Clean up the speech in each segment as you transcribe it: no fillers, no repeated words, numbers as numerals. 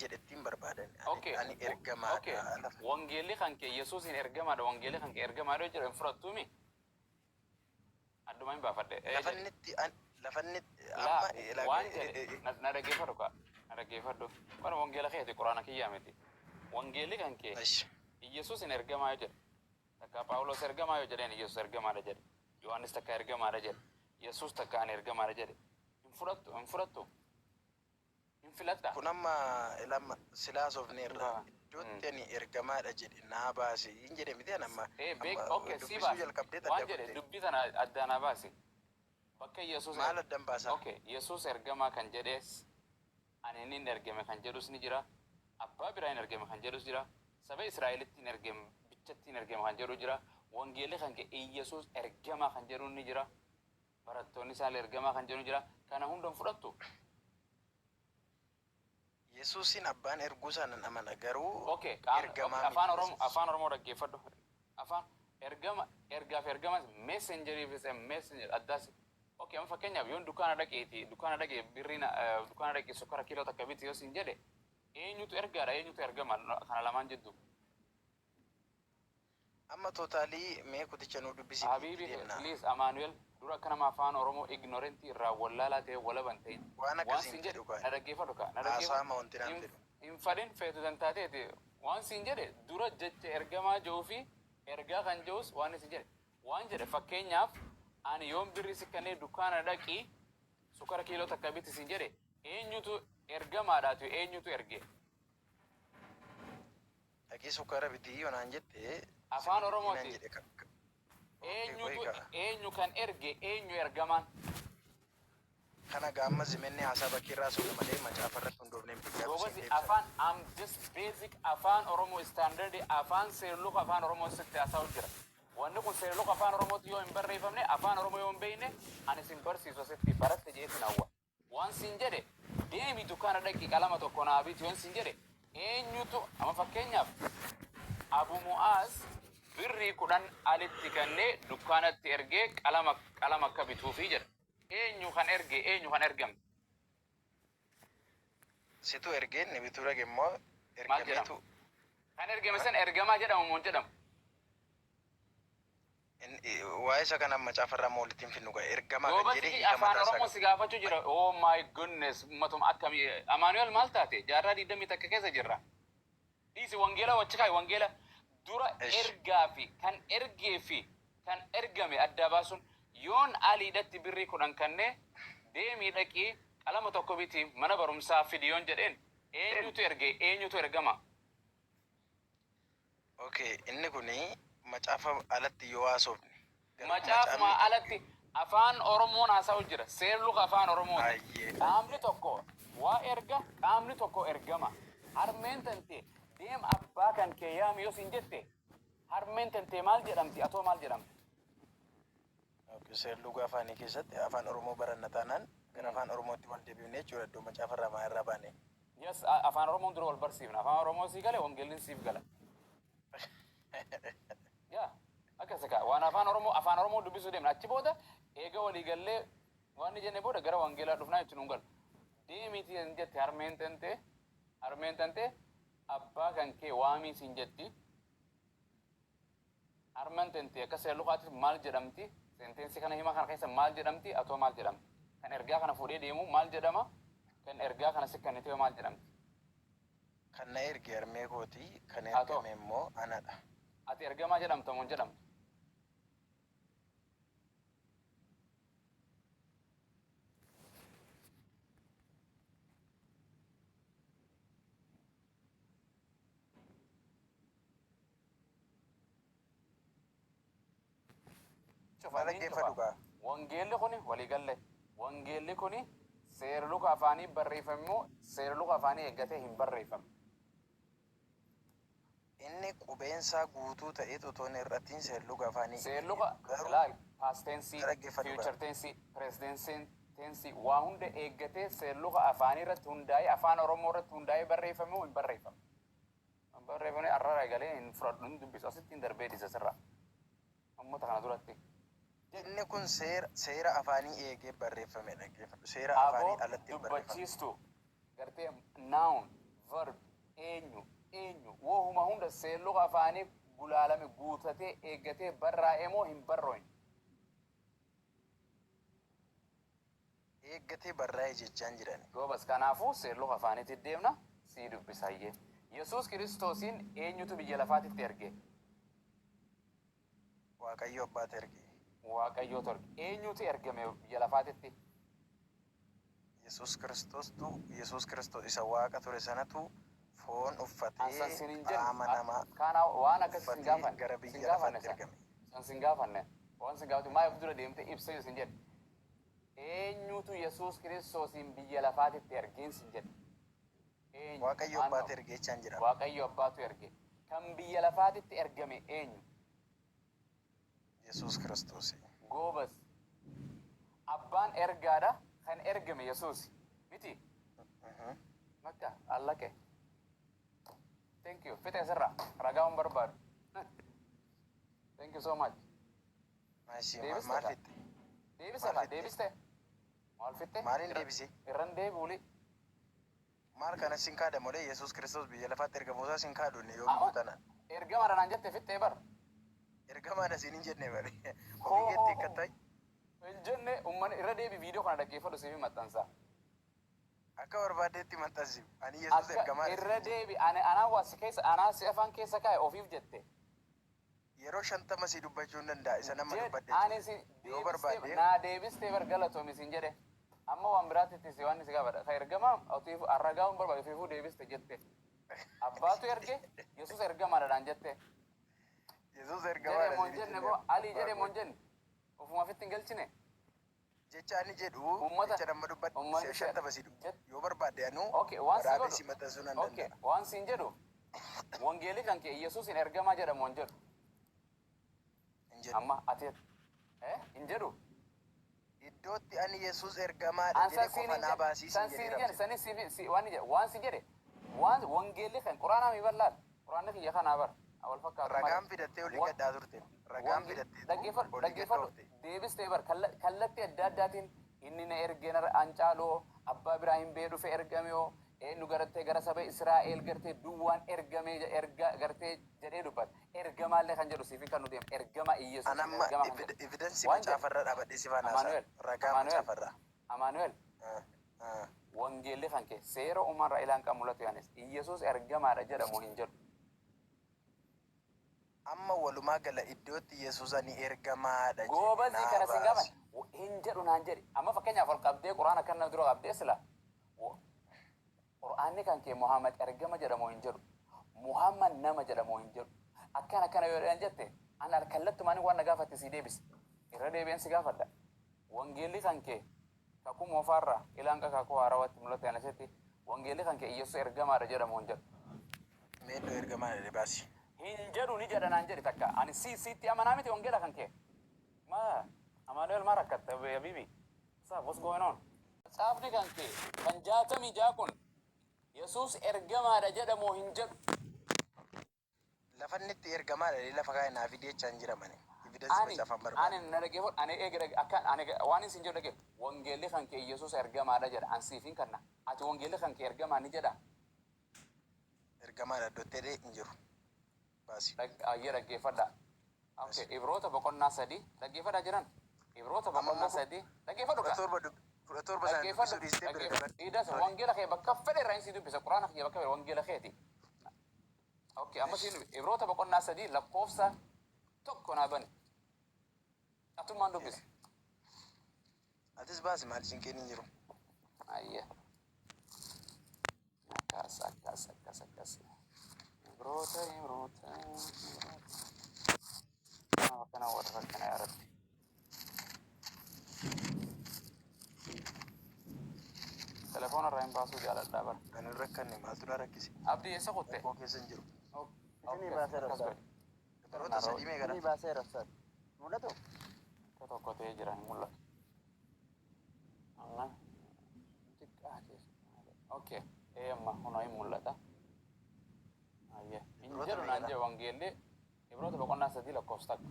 jedhettiin barbaadan. Okay. Ani ergamaadha. Okay. Wangeelli kan kee Yesuusin ergamaadha. Wangeelli kan kee ergamaadha jedhu hin fudhattuumi. Adduma hin baafadhe. Lafanni waan jedhe na dhaggeeffadhu kaa. Na dhaggeeffadhu. Waan wangeela keeti quraana kiyyaa miti. Wangeelli kan kee Yesuusin ergamaa jedhe. Takka Phaawulos ergamaa yoo jedheen Yesuus ergamaadha jedhe. Yohaannis takka ergamaadha jedhe. Yesuus takka ani ergamaadha jedhe. Hin fudhattu. Hin filadha. Kun amma ilama silaasofneerra iddootti ani ergamaadha jedhe naa baase hin jedhe miti amma. Okay, si baase. Waan jedhe dubbii tana addaan naa baase. Bakka Yesuus maal addaan baasa? Okay, Yesuus ergamaa kan jedhees ani inni hin ergame kan jedhus ni jira. Abbaa biraa hin ergame kan jedhus jira. Saba Israa'elitti hin ergame bichatti hin ergame kan jedhu jira. Wangeelli kan kee Yesuus ergamaa kan jedhu ni jira. Barattoonni isaa ergamaa kan jedhu jira. Kana hundan fudhattu. Yesuusin abbaan erguu isaan amana garuu okay, afaan Oromoo dhaggeeffadhu. Afaan ergamas messengerii fi messenger addaas. Okay, amma fakkeenyaaf yoon dukkaana dhaqee birriina dukkaana dhaqee sukkara kiiloo takka biti yoo siin jedhe eenyutu ergaadha eenyutu ergama kana lamaan jedhu. Amma tootaalii mee kuticha nuu dubbisi. Habibi please Amaanuel dura akka nama afaan Oromoo ignorant irraa wallaalaa ta'e walaban ta'e waan akkasiin jedhu kaa. Na dhaggeeffadhu kaa. Haasaama wanti naan jedhu. Hin fadhin feetu tan taateeti waan siin jedhe dura jecha ergamaa jiruu fi ergaa kan jirus waan isin jedhe waan jedhe fakkeenyaaf ani yoon birrii sikkannee dukkaana dhaqii sukkara kiiloo takka biti siin jedhe eenyutu ergamaadhaatu eenyutu erge. Dhaqii sukkara bitii yoonaan jette afaan Oromooti. Eenyu kan erge eenyu ergamaan. Kana gaamma zimenne haasaa bakkeerraa suudha malee macaafarratti hundoofnee Gobasi afaan am just basic afaan Oromoo standard afaan seerluq afaan Oromoo sitti haasaa jira. Wanni kun seerluq afaan Oromooti yoo hin barreeffamne afaan Oromoo yoo hin beekne ani sin barsiisu asitti baratte jeetin hawwa. Waan sin jedhe deemi dukkaana daqiiqa lama tokko naa biti yoon sin jedhe eenyutu amma fakkeenyaaf Abu Mu'aaz birrii 10 alitti kannee dukkaanatti ergee qalama akka bituufi jedha. Eenyu kan ergame. Situ ergeen ni bituu rage immoo ergameetu. Kan ergame san ergamaa jedhamu moo jedhamu? Waa'ee isa kana macaafarraa moo walitti hin finnu ergamaa kan jedhee afaan Oromoo si gaafachuu jira. Oh my goodness ummatuma akkamii Amaanuel maal taate jaarraa 20 takka keessa jirra. Dhiisi wangeela wachikaay wangeela dura ergaa fi kan ergee fi kan ergame adda baasuun yoon aliidhatti birrii 10 kannee deemii dhaqii qalama tokko biti mana barumsaa fidiyoon jedheen eenyutu ergama. Okay, inni kuni macaafa alatti yoo haasofne. Macaafuma alatti afaan Oromoon haasa'u jira. Seerluq afaan Oromoo. Qaamni tokko waa erga qaamni tokko ergama. Harmeen tante deem abbaa kan kee yaami yoo sin jette harmeen tante maal jedhamti atoo maal jedhamti? Seerluq afaanii keessatti afaan Oromoo baranna taanaan gara afaan Oromootti wal deebiifnee jechuudha iddoo macaafarraa maa irraa baane. Yes, afaan Oromoon dura wal barsiifna. Afaan Oromoo sii gale wangeelli siif gala. Ya, akkasika waan afaan Oromoo dubbisuu deemna achi booda eega walii gallee waan ni jenne booda gara wangeelaa dhufnaa jechuun gal. Deemiti hin jette harmeen tante abbaa kan kee waamii sin jetti. Harmeen tante akka seerluqaatti maal jedhamti? Senteensi kana hima kana keessa maal jedhamti? Atoo maal jedhamti? Kan ergaa kana fuudhee deemu maal jedhama? Kan ergaa kana sikkannitee maal jedhamti? Kan na erge harmee kooti kan ergame immoo anadha. Ati ergamaa jedhamta moo jedhamtu? Wangeelli kuni waliigalle. Wangeelli kuni seerluq afaanii barreeffamu seerluq afaanii eeggatee hin barreeffamu. Inni qubeensaa guutuu ta'ee totoon irrattiin seerluq afaanii. Seerluq laal past tense, future tense, present tense waa hunda eeggatee seerluq afaanii irratti hundaa'ee afaan Oromoo irratti hundaa'ee barreeffamu hin barreeffamu. Barreeffamni arrara eegalee hin fudhadhu hin dubbisu asitti hin darbee dhisa sirraa. Ammata kana duratti. Inni kun seera afaanii eegee barreeffame dhaggeeffadhu. Seera afaanii alatti barreeffame. Dubbachiistu gartee noun, verb, goobas seelluu afaanii gulaalame guutatee eeggatee barraa'ee moo hin barrooyin? Eeggatee barraa'e jechaan jiran. Goobas kanaafuu seelluu afaaniitti deemna sii dubbisayyee. Yesuus Kiristoosiin eenyutu biyya lafaatitti erge? Waaqayyo abbaatu erge. Waaqayyootu erge. Eenyutu ergame biyya lafaatitti? Yesuus Kiristoos isa waaqa ture sanatu foon uffatee qaama namaa kana waan akkas sin gaafanne gara biyya lafaatti ergame. San sin gaafanne waan sin gaafatu maa dura deemte ibsa sin jedhe. Eenyutu Yesuus Kiristoosiin biyya lafaatitti ergeen sin jedhe. Waaqayyo abbaatu erge jechaan jira. Waaqayyo abbaatu erge. Kan biyya lafaatitti ergame eenyu? Yesuus Kiristoos. Goobas. Abbaan ergaadha kan ergame Yesuus. Miti? Makka allaqe. Thank you. Fixe sirra. Ragaan barbaadu. Thank you so much. Maal fitte? Deebiste. Maal fitte? Maaliin deebise? Irran deebiuli. Maal kana sin kaada malee Yesuus Kiristoos biyya lafaatti ergamuusaa sin kaadunne yoo guutanaan. Ergamaadha naan jette fittee bar. Ergamaadha siin hin jenne bare. Ofii keetti akkattai. Hin jenne uummanni irra deebi viidiyoo kana dhaggeeffadhu siif maxxansa. Akka barbaadeetti maxxansi. Ani Yesuus ergamaadha. Irra deebi anaa waasi keessa anaa si afaan keessa kaa'e ofiif jette. Yeroo 50 si dubbachuu hin danda'a. Isa nama dubbadde. Ani si yoo barbaade naa deebistee bar galatoomi sin jedhe. Amma waan biraatti si waan si gaafadha. Ka ergamaa otiif arragaa'uun barbaade ofiifuu deebiste jette. Abbaatu erge Yesuus ergamaadha naan jette. Yesuus ergamaadha. Jedhe mon jenne moo Ali jedhe mon jenne. Ofuma ofitti hin galchine. Jecha ani jedhu jecha nama dubbadde 50 si dubbe. Yoo barbaade anu waraabee si maxxansuu nan danda'a. Waan siin jedhu wangeelii kan kee Yesuusin ergamaa jedhamu hin jedhu. Amma ati hin jedhu. Iddootti ani Yesuus ergamaadha jedhee qofa naa baasiisin jedhee waan si jedhe waan wangeelli kan quraanaa mi bal'aadha quraanni kiyya kanaa bara wal fakkaatu ragaan fidattee olii gaddaa turte ragaan fidattee dhaggeeffadhu deebistee bara kallattii adda addaatiin inni na ergee na ancaaloo abbaa biraa hin bee dhufe ergameyoo eenyu gartee gara saba Israa'eel gartee duwwaan ergamee erga gartee jedhee dubbata ergamaallee kan jedhu siif kan nu deemu ergama Iyyesuus anamma evidensi macaafarra dhaabadhee si faana ragaa macaafarra Amaanuel wangeelli kan kee seera uumarraa ilaan kan mul'atu yaanes Iyyesuus ergamaadha jedhamu hin jedhu. Amma walumaa gala iddootti Yesuus ani ergamaadha jedhe goobasii kana sin gaafan hin jedhu naan jedhi amma fakkeenyaaf ol qabdee quraana kan dura qabdee sila quraanni kan kee Muhammad ergama jedhamu hin jedhu Muhammad nama jedhamu hin jedhu akkana yoo dhaan jette ana kallattu maani waan gaafatti si deebisi irra deebi'een si gaafadha wangeelli kan kee kakuu moofaarraa ilaan kakuu haarawatti mul'atu yaanasetti wangeelli kan kee Iyyesuus ergamaadha jedhamu hin jedhu. Meeddoo ergamaadha baasi. Hin jedhu ni jedha naan jedhi takka ani sitti amanaa miti wangeela kan kee ma Amaanuel maa rakkatta habiibi saa what's going on saafni kan kee kan 66 kun Yesuus ergamaadha jedhamu hin jedhu. Lafannitti ergamaadha lafa kaa'e naaf jechaan jira mane. Evidensi macaafan barbaada. Ani na dhaggeeffadhu ani eegale akka ani waan isin jedhu dhaggeeffadhu wangeelli kan kee Yesuus ergamaadha jedha an siifin kanna ati wangeelli kan kee ergamaa ni jedha. Ergamaadha dottee hin jiru. Baasi. Ayyee dhaggeeffadha. Okay Ibroota boqonnaa 3 dhaggeeffadhaa jiran. Ibroota boqonnaa 3 dhaggeeffadhu ka. Idas wangeela kee bakka fedhe irraa si dubbisa quraana kee bakka fedhe wangeela keeti. Okay amma siin Ibroota boqonnaa 3 lakkoofsa tokko naa bani. Atumaan dubbisa. Atis baasi maal isin kennin jiru. Ayyee. Akkas. Ibroota. Kana warra rakkana yaa rabbi. Telefoon irraa hin baasuu jaaladhaa bara. Kan hin rakkanne maaltu na rakkise. Abdii eessa kutte? Tokkoo keessa hin jiru. Isinii baasee rabsaa. Biqiloota sadii mee gara. Isinii baasee rabsaa. Mul'atu? Tokko ta'ee jira hin mul'atu. Amma xiqqaa keessa. Okay. Amma hunaa hin mul'ata. Ayyee. Hin jedhu naan jedhu wangeelli Ibroota boqonnaa 3 lakkoofsa takka.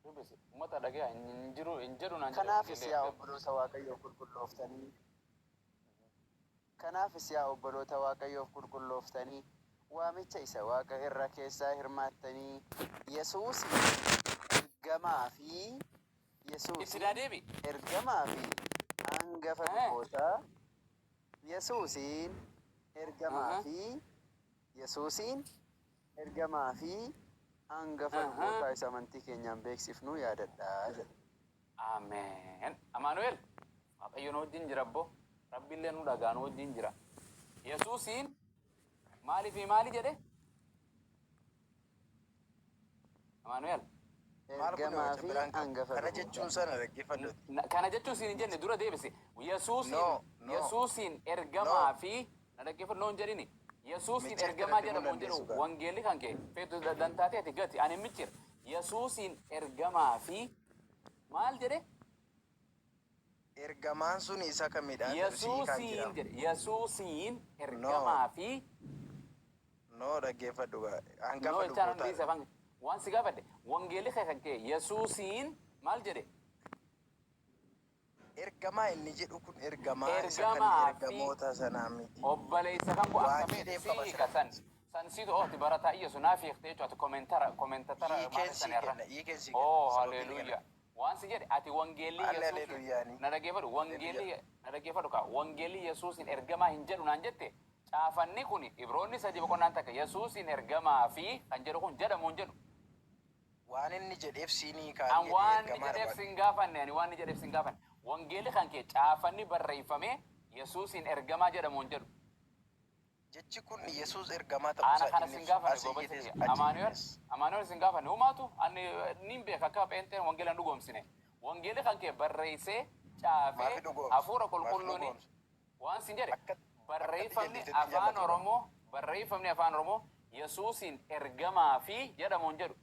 Dubbisi uummata dhagaya hin jedhu naan jedhu. Kanaafis yaa obboloota Waaqayyoo qulqullooftanii Kanaafis yaa obboloota Waaqayyoof qulqullooftanii waamicha isa Waaqa irra keessaa hirmaattanii Yesuus ergamaa fi Yesuus ergamaa fi hangafa lubootaa Yesuusiin ergamaa fi Yesuusiin ergamaa fi hangafa lubootaa isa amantii keenyaan beeksifnuu yaadadhaa jedha. Ameen. Amaanu'el Waaqayyoon wajjin jira abbo. Rabbiillee nu dhagaan wajjin jira. Yesuusiin maali fi maali jedhe? Amaanu'el. Ergamaa fi hangafa kana jechuun sana dhaggeeffadhu. Kana jechuun siin hin jenne dura deebisi. Yesuusiin ergamaa fi na dhaggeeffadhu hin jedhini. Yesuusiin ergamaa jedhamu hin jedhu wangeelli kan kee feetu dantaatee ati gati ani michir. Yesuusiin ergamaa fi maal jedhe? Ergamaan sun isa kamidha? Yesuusiin jedhe. Yesuusiin ergamaa fi dhaggeeffadhu hangafa lubootaa. Waan si gaafadhe wangeelli kan kee Yesuusiin maal jedhe? Ergamaa inni jedhu kun ergamaa isa kan ergamoota sanaa miti. Obboleessa kan ku akkamii siika sansiitu ooti barataa iyyesu naaf hiiktee jechuudha komentatara maasanirra. Oh haleluuyaa. Waan si jedhe ati wangeelli Yesuusiin na dhaggeeffadhu wangeelli Yesuusiin ergamaa hin jedhu naan jette caafanni kun Ibroonni 3:1 takka Yesuusiin ergamaa fi kan jedhu kun jedhamu hin jedhu. Waan inni jedheef siinii kaa'ee waan inni jedheef siin gaafanne ani waan inni jedheef siin gaafanne wangeelli kan kee caafanni barreeffame Yesuusiin ergamaa jedhamu hin jedhu. Jechi kun Yesuus ergamaa ta'uu isaa kana siin gaafanne goobatti Amaanu'el siin gaafanne humaatu ani niin beeka akka pheenteen wangeela hin dhugoomsine wangeelli kan kee barreessee caafee hafuura qulqulluun waan siin jedhe barreeffamni afaan Oromoo Yesuusiin ergamaa fi jedhamu hin jedhu.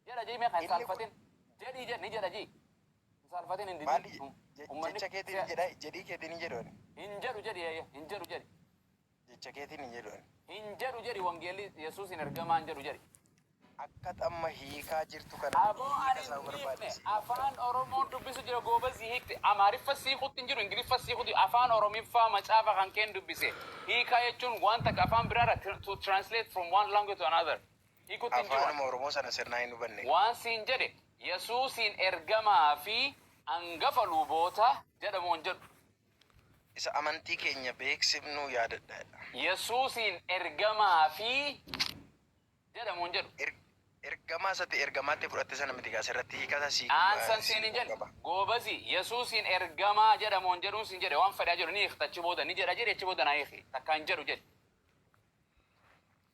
Jedha jee mee kan salfatin jedhii jedhi jedha jee salfatin hin didi. Jecha keetiin jedha jedhii keetiin hin jedhu. Hin jedhu jedhi. Jecha keetiin hin jedhu. Hin jedhu jedhi wangeelli Yesuusiin ergamaa hin jedhu jedhi. Akka xamma hiikaa jirtu kana. Aboo ani afaan Oromoon dubbisu jira goobazii hiikte Amaariffa siikuutti hin jiru Ingiliffa siikuutti afaan Oromiffaa macaafa kan keen dubbise hiikaa jechuun waan takka afaan biraarra to translate from one language to another. Afaan Oromoo sana sirnaa hin hubanne. Waan siin jedhe Yesuusiin ergamaa fi hangafa luboota jedhamu hin jedhu. Isa amantii keenya beeksifnuu yaadadha. Yesuusiin ergamaa fi jedhamu hin jedhu. Ergamaa isatti ergamaatti fudhatte sana miti asirratti hiikata sii. Aansan siin hin jedhe goobazii Yesuusiin ergamaa jedhamu hin jedhuun siin jedhe waan fedhaa jiru ni hiiktachi booda ni jedha jedhe achi booda naa hiiki takka hin jedhu jedhe.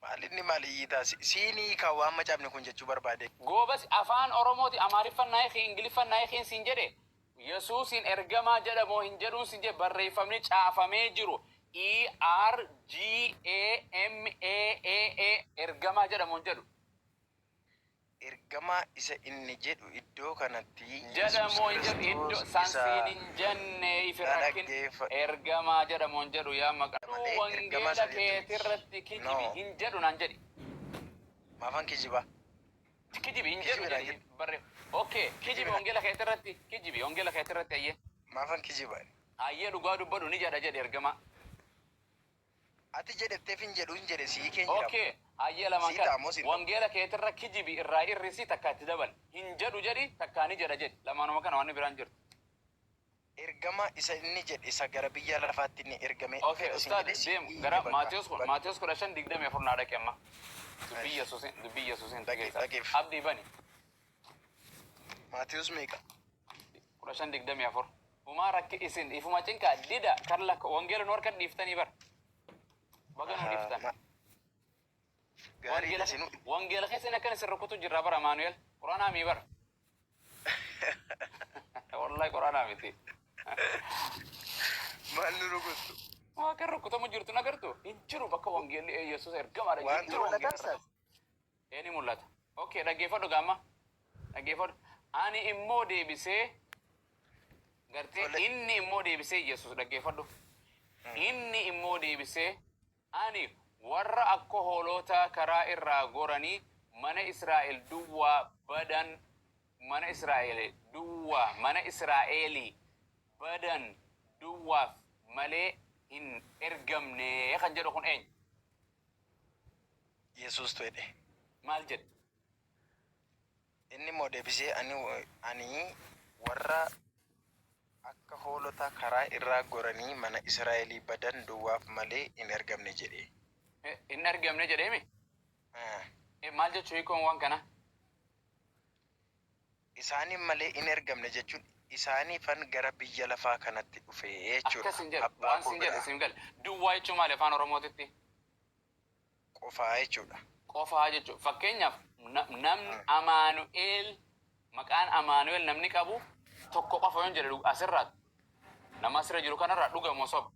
Maalinni maali hiitaa siinii kaawwaan macaafni kun jechuu barbaade. Goobas afaan Oromooti Amaariffaan naa hiiki Ingiliffaan naa hiikiin siin jedhe Yesuusiin ergamaa jedhamu hin jedhuun siin jedhe barreeffamni caafamee jiru ERGAMAA ergamaa jedhamu hin jedhu. Ergamaa isa inni jedhu iddoo kanatti jedhamu hin jedhu iddoo sansiin hin jenne ifirrakkin ergamaa jedhamu hin jedhu yaa maqaa wangeela keetirratti kijibi hin jedhu naan jedhi. Maafan kijiba? Kijibi hin jedhu jedhi barre. Okay, kijibi wangeela keetirratti kijibi wangeela keetirratti ayyee. Maafan kijiba? Ayyee dhugaa dubbadhu ni jedha jedhe ergamaa. Ati jedhetteef hin jedhu hin jedhe sii keenya. Okay. Ayyee lamaan kan wangeela keetirra kijibi irraa irrisi takka itti dabal hin jedhu jedhi takkaa ni jedha jedhi lamaanuma kana waan biraan jirtu. Ergama isa inni jedhe isa gara biyya lafaatti inni ergame. Okay, ustaad deemu gara Maatiyos 15:24 naa dhaqe amma. Dubbii Yesuusin dhageessa. Abdii bani. Maatiyos meeqa? 15:24. Humaa rakki isin ifuma cinqaa dida karla wangeela nu harka dhiiftanii bar. Baga nu dhiiftan. Wangeela keessa akka isin rukutu jirra bara Amaanu'el Quraanaa mi bara. Wallahi Quraanaa miti. Maal nu rukutu? Waa kan rukutamu jirtu nagartu hin jiru bakka wangeelli Yesuus ergamaadha waan jiru mul'ata. Ni mul'ata. Okay, dhaggeeffadhu gaamma. Dhaggeeffadhu. Ani immoo deebisee gartee inni immoo deebisee Yesuus dhaggeeffadhu. Inni immoo deebisee ani warra akka hoolota karaa irraa goranii mana Israa'el duwwaa badan mana Israa'elii badan duwwaaf malee hin ergamne kan jedhu kun eenyu? Yesuus tu'edhe. Maal jedhe? Inni immoo deebisee ani warra akka hoolota karaa irraa goranii mana Israa'elii badan duwwaaf malee hin ergamne jedhe. Hin ergamne jedheemi? Maal jechuu hiikoon waan kana? Isaaniin malee hin ergamne jechuun isaaniifan gara biyya lafaa kanatti dhufe jechuudha. Akkas hin jedhu waan sin jedhe sin gale. Duwwaa jechuun maali afaan Oromootitti? Qofaa jechuudha. Qofaa jechuudha. Fakkeenyaaf namni Amaanu'eel maqaan Amaanu'eel namni qabu tokko qofa yoon jedhe asirraa nama asirra jiru kanarraa dhugamu soba.